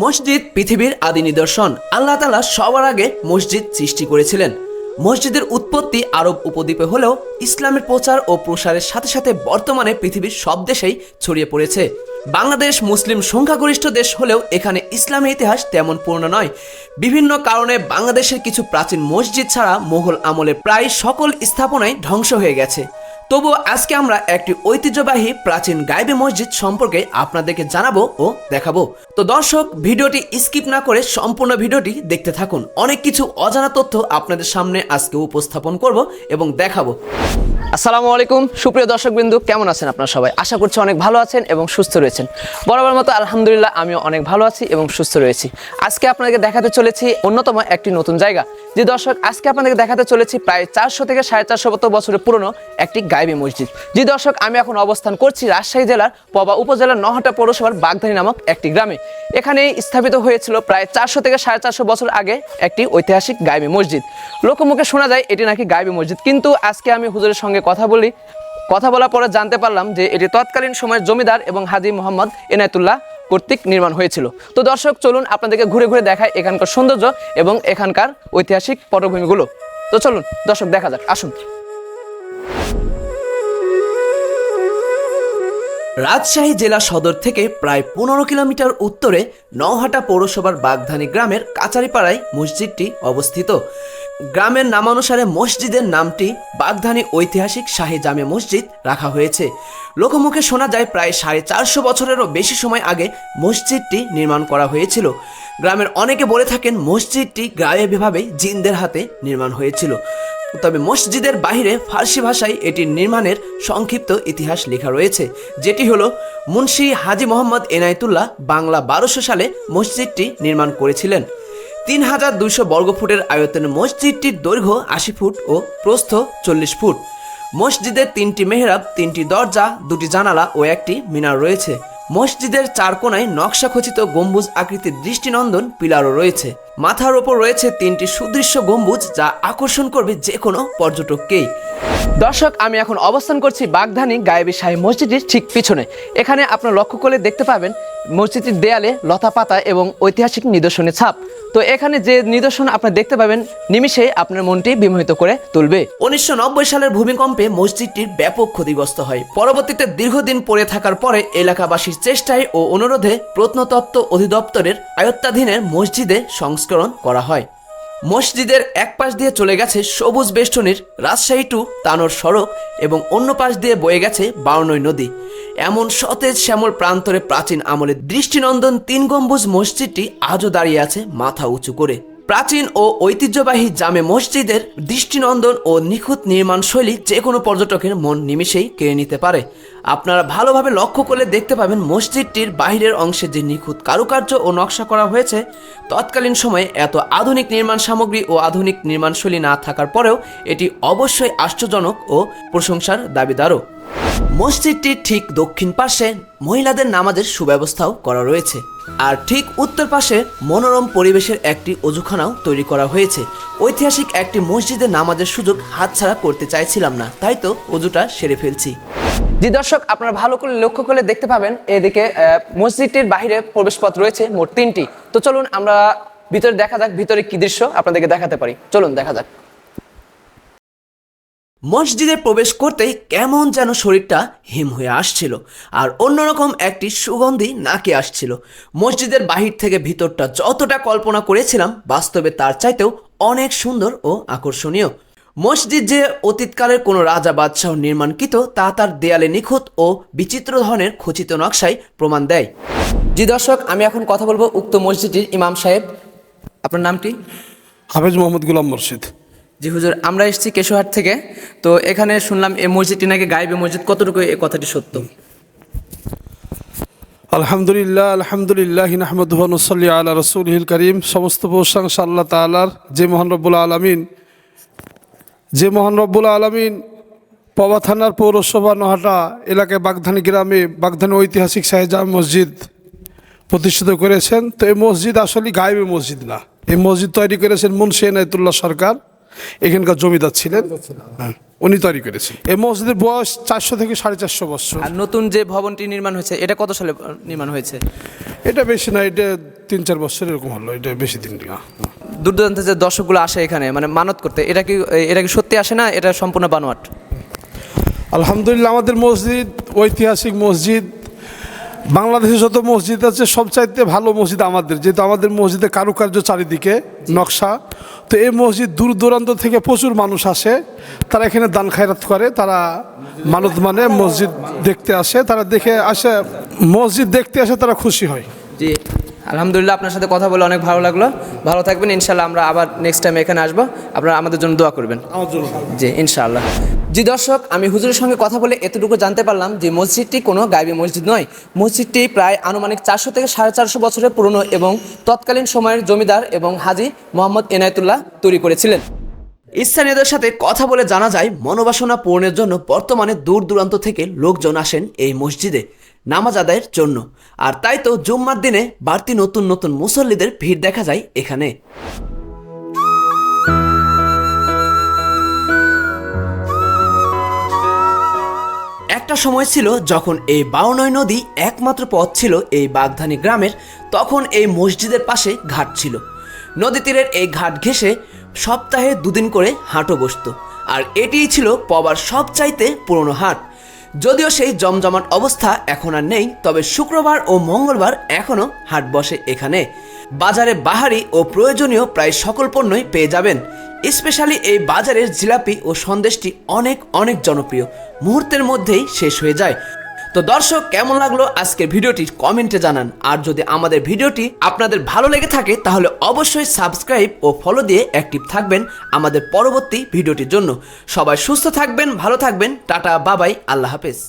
মসজিদ পৃথিবীর আদি নিদর্শন। আল্লাহ তাআলা সবার আগে মসজিদ সৃষ্টি করেছিলেন। মসজিদের উৎপত্তি আরব উপদ্বীপে হলেও ইসলামের প্রচার ও প্রসারের সাথে সাথে বর্তমানে পৃথিবীর সব দেশেই ছড়িয়ে পড়েছে। বাংলাদেশ মুসলিম সংখ্যাগরিষ্ঠ দেশ হলেও এখানে ইসলামের ইতিহাস তেমন পুরনো নয়। বিভিন্ন কারণে বাংলাদেশের কিছু প্রাচীন মসজিদ ছাড়া মোগল আমলে প্রায় সকল স্থাপনাই ধ্বংস হয়ে গেছে। তবুও আজকে আমরা একটি ঐতিহ্যবাহী প্রাচীন গায়েবী মসজিদ সম্পর্কে আপনাদেরকে জানাবো ও দেখাবো। তো দর্শক, ভিডিওটি স্কিপ না করে সম্পূর্ণ ভিডিওটি দেখতে থাকুন। অনেক কিছু অজানা তথ্য আপনাদের সামনে আজকে উপস্থাপন করব এবং দেখাবো। আসসালামু আলাইকুম সুপ্রিয় দর্শকবৃন্দু, কেমন আছেন আপনারা সবাই? আশা করছি অনেক ভালো আছেন এবং সুস্থ রয়েছেন। বরাবর মতো আলহামদুলিল্লাহ আমিও অনেক ভালো আছি এবং সুস্থ রয়েছি। আজকে আপনাদেরকে দেখাতে চলেছি অন্যতম একটি নতুন জায়গা। যে দর্শক, আজকে আপনাদেরকে দেখাতে চলেছি প্রায় 400 থেকে 450 বছরের পুরনো একটি গায়েবী মসজিদ। যে দর্শক, আমি এখন অবস্থান করছি রাজশাহী জেলার পবা উপজেলার নহাটা পৌরসভার বাগধানী নামক একটি গ্রামে। এখানে স্থাপিত হয়েছিল প্রায় 400 থেকে 450 বছর আগে একটি ঐতিহাসিক গায়েবী মসজিদ। লোকমুখে শোনা যায় এটি নাকি গায়েবী মসজিদ, কিন্তু আজকে আমি হুজুরের সঙ্গে কথা বলার পরে জানতে পারলাম যে এটি তৎকালীন সময়ের জমিদার এবং হাজী মোহাম্মদ এনায়েতুল্লাহ কর্তৃক নির্মাণ হয়েছিল। তো দর্শক, চলুন আপনাদেরকে ঘুরে ঘুরে দেখায় এখানকার সৌন্দর্য এবং এখানকার ঐতিহাসিক পটভূমিগুলো। তো চলুন দর্শক, দেখা যাক, আসুন। রাজশাহী জেলা সদর থেকে প্রায় 15 কিলোমিটার উত্তরে নওহাটা পৌরসভার বাগধানী গ্রামের কাচারিপাড়ায় মসজিদটি অবস্থিত। গ্রামের নামানুসারে মসজিদের নামটি বাগধানী ঐতিহাসিক শাহী জামে মসজিদ রাখা হয়েছে। লোকমুখে শোনা যায় প্রায় 450 বছরেরও বেশি সময় আগে মসজিদটি নির্মাণ করা হয়েছিল। গ্রামের অনেকে বলে থাকেন মসজিদটি গায়েবীভাবে জিনদের হাতে নির্মাণ হয়েছিল। তবে মসজিদের বাহিরে ফার্সি ভাষায় এটির নির্মাণের সংক্ষিপ্ত ইতিহাস লেখা রয়েছে, যেটি হলো মুন্সি হাজী মোহাম্মদ এনায়েতুল্লাহ বাংলা 1200 সালে মসজিদটি নির্মাণ করেছিলেন। 3200 বর্গফুটের আয়তনের মসজিদটির দৈর্ঘ্য 80 ফুট ও প্রস্থ 40 ফুট। মসজিদের 3টি মেহরাব, 3টি দরজা, 2টি জানালা ও একটি মিনার রয়েছে। মসজিদের 4 কোণায় নকশা খচিত গম্বুজ আকৃতির দৃষ্টিনন্দন পিলারও রয়েছে। মাথার ওপর রয়েছে 3টি সুদৃশ্য গম্বুজ, যা আকর্ষণ করবে যে কোনো পর্যটককেই। দর্শক, আমি এখন অবস্থান করছি বাগধানী গায়েবী শাহী মসজিদের ঠিক পিছনে। এখানে আপনারা লক্ষ্য করলে দেখতে পাবেন মসজিদটির দেয়ালে লতা পাতা এবং ঐতিহাসিক নিদর্শনের ছাপ। তো এখানে যে নিদর্শন আপনি দেখতে পাবেন নিমিষে আপনার মনটি বিমোহিত করে তুলবে। 1990 সালের ভূমিকম্পে মসজিদটির ব্যাপক ক্ষতিগ্রস্ত হয়। পরবর্তীতে দীর্ঘদিন পড়ে থাকার পরে এলাকাবাসীর চেষ্টায় ও অনুরোধে প্রত্নতত্ত্ব অধিদপ্তরের আয়ত্তাধীনের মসজিদে সংস্করণ করা হয়। মসজিদের এক পাশ দিয়ে চলে গেছে সবুজ বেষ্টনীর রাজশাহী টু তানোর সড়ক এবং অন্য পাশ দিয়ে বয়ে গেছে বারনই নদী। এমন সতেজ শ্যামল প্রান্তরে প্রাচীন আমলের দৃষ্টিনন্দন 3 গম্বুজ মসজিদটি আজও দাঁড়িয়ে আছে মাথা উঁচু করে। প্রাচীন ও ঐতিহ্যবাহী জামে মসজিদের দৃষ্টিনন্দন ও নিখুঁত নির্মাণ শৈলী যে কোনো পর্যটকের মন নিমিষেই কেড়ে নিতে পারে। আপনারা ভালোভাবে লক্ষ্য করলে দেখতে পাবেন মসজিদটির বাহিরের অংশে যে নিখুঁত কারুকার্য ও নকশা করা হয়েছে, তৎকালীন সময়ে এত আধুনিক নির্মাণ সামগ্রী ও আধুনিক নির্মাণশৈলী না থাকার পরেও এটি অবশ্যই আশ্চর্যজনক ও প্রশংসার দাবিদারও। মসজিদটির ঠিক দক্ষিণ পাশে মহিলাদের নামাজের সুব্যবস্থাও করা রয়েছে, আর ঠিক উত্তর পাশে মনোরম পরিবেশের একটি অজুখানাও তৈরি করা হয়েছে। ঐতিহাসিক একটি মসজিদে নামাজের সুযোগ হাতছাড়া করতে চাইছিলাম না, তাই তো অজুটা সেরে ফেলছি। যে দর্শক, আপনারা ভালো করে লক্ষ্য করলে দেখতে পাবেন এদিকে মসজিদটির বাইরে প্রবেশপথ রয়েছে মোট 3টি। তো চলুন আমরা ভিতরে দেখা যাক ভিতরে কি দৃশ্য আপনাদেরকে দেখাতে পারি। চলুন দেখা যাক। মসজিদে প্রবেশ করতেই কেমন যেন শরীরটা হিম হয়ে আসছিল, আর অন্যরকম একটি সুগন্ধি নাকে আসছিল। মসজিদের বাহির থেকে ভিতরটা যতটা কল্পনা করেছিলাম বাস্তবে তার চাইতেও অনেক সুন্দর ও আকর্ষণীয়। মসজিদ যে অতীতকালের কোনো রাজা বাদশাহ নির্মাণকৃত তা তার দেয়ালে নিখুঁত ও বিচিত্র ধরনের খচিত নকশায় প্রমাণ দেয়। জি দর্শক, আমি এখন কথা বলবো উক্ত মসজিদটির ইমাম সাহেব। আপনার নামটি? হাফেজ মোহাম্মদ গোলাম মুর্শিদ। জি হুজুর, আমরা এসেছি কেশোহাট থেকে। তো এখানে শুনলাম এই মসজিদটি নাকি গায়েবী মসজিদ, কতটুকু এই কথাটি সত্য? আলহামদুলিল্লাহ নাহমাদুহু ওয়া নুসাল্লি আলা রাসূলিল কারীম। সমস্ত প্রশংসা আল্লাহ তাআলার, যে মহান রব্বুল আলামিন পবা থানার পৌরসভা নহাটা এলাকায় বাগধানী গ্রামে বাগধানী ঐতিহাসিক শাহী জামে মসজিদ প্রতিষ্ঠিত করেছেন। তো এই মসজিদ আসলে গায়েবী মসজিদ না, এই মসজিদ তৈরি করেছেন মুন্সি এনায়েতুল্লাহ সরকার। এখানকার জমিদার ছিলেন, হ্যাঁ, উনি তৈরি করেছেন। এই মসজিদের বয়স 400 থেকে 450 বছর। আর নতুন যে ভবনটি নির্মাণ হয়েছে এটা কত সালে নির্মাণ হয়েছে? এটা বেশি না, এটা 3-4 বছর এরকম হলো, এটা বেশি দিন না। দূর দূরান্ত যে দর্শকগুলো আসে এখানে মানে মানত করতে, এটা কি সত্যি আসে না এটা সম্পূর্ণ বানোয়াট? আলহামদুলিল্লাহ, আমাদের মসজিদ ঐতিহাসিক মসজিদ। বাংলাদেশে যত মসজিদ আছে সবচাইতে ভালো মসজিদ আমাদের, যেহেতু আমাদের মসজিদের কারুকার্য চারিদিকে নকশা। তো এই মসজিদ দূর দূরান্ত থেকে প্রচুর মানুষ আসে, তারা এখানে দান খায়রাত করে, তারা মানত মানে মসজিদ দেখতে আসে, তারা দেখে আসে, মসজিদ দেখতে আসে, তারা খুশি হয়। জি আলহামদুলিল্লাহ, আপনার সাথে কথা বলে অনেক ভালো লাগলো। ভালো থাকবেন, ইনশাল্লাহ আমরা আবার নেক্সট টাইম এখানে আসবো, আপনারা আমাদের জন্য দোয়া করবেন। আমার জন্য জি ইনশাআল্লাহ। জি দর্শক, আমি হুজুরের সঙ্গে কথা বলে এতটুকু জানতে পারলাম যে মসজিদটি কোনো গায়বী মসজিদ নয়। মসজিদটি প্রায় আনুমানিক 400 থেকে 450 বছরের পুরনো এবং তৎকালীন সময়ের জমিদার এবং হাজী মোহাম্মদ এনায়েতুল্লাহ তৈরি করেছিলেন। স্থানীয়দের সাথে কথা বলে জানা যায় মনোবাসনা পূরণের জন্য বর্তমানে দূর দূরান্ত থেকে লোকজন আসেন এই মসজিদে নামাজ আদায়ের জন্য। আর তাই তো জুম্মার দিনে বাড়তি নতুন নতুন মুসল্লিদের ভিড় দেখা যায় এখানে। একটা সময় ছিল যখন এই বাউনই নদী একমাত্র পথ ছিল এই বাগধানী গ্রামের, তখন এই মসজিদের পাশে ঘাট ছিল। নদী তীরের এই ঘাট ঘেঁষে সপ্তাহে 2 দিন করে হাটও বসত, আর এটিই ছিল পবার সবচাইতে পুরনো হাট। যদিও সেই জমজমাট অবস্থা এখন আর নেই, তবে শুক্রবার ও মঙ্গলবার এখনও হাট বসে এখানে। বাজারে বাহারি ও প্রয়োজনীয় প্রায় সকল পণ্যই পেয়ে যাবেন। স্পেশালি এই বাজারের জিলাপি ও সন্দেশটি অনেক অনেক জনপ্রিয়, মুহূর্তের মধ্যেই শেষ হয়ে যায়। তো দর্শক, কেমন লাগলো আজকের ভিডিওটি কমেন্টে জানান। আর যদি আমাদের ভিডিওটি আপনাদের ভালো লেগে থাকে তাহলে অবশ্যই সাবস্ক্রাইব ও ফলো দিয়ে অ্যাক্টিভ থাকবেন আমাদের পরবর্তী ভিডিওটির জন্য। সবাই সুস্থ থাকবেন, ভালো থাকবেন, টাটা বাবাই, আল্লাহ হাফেজ।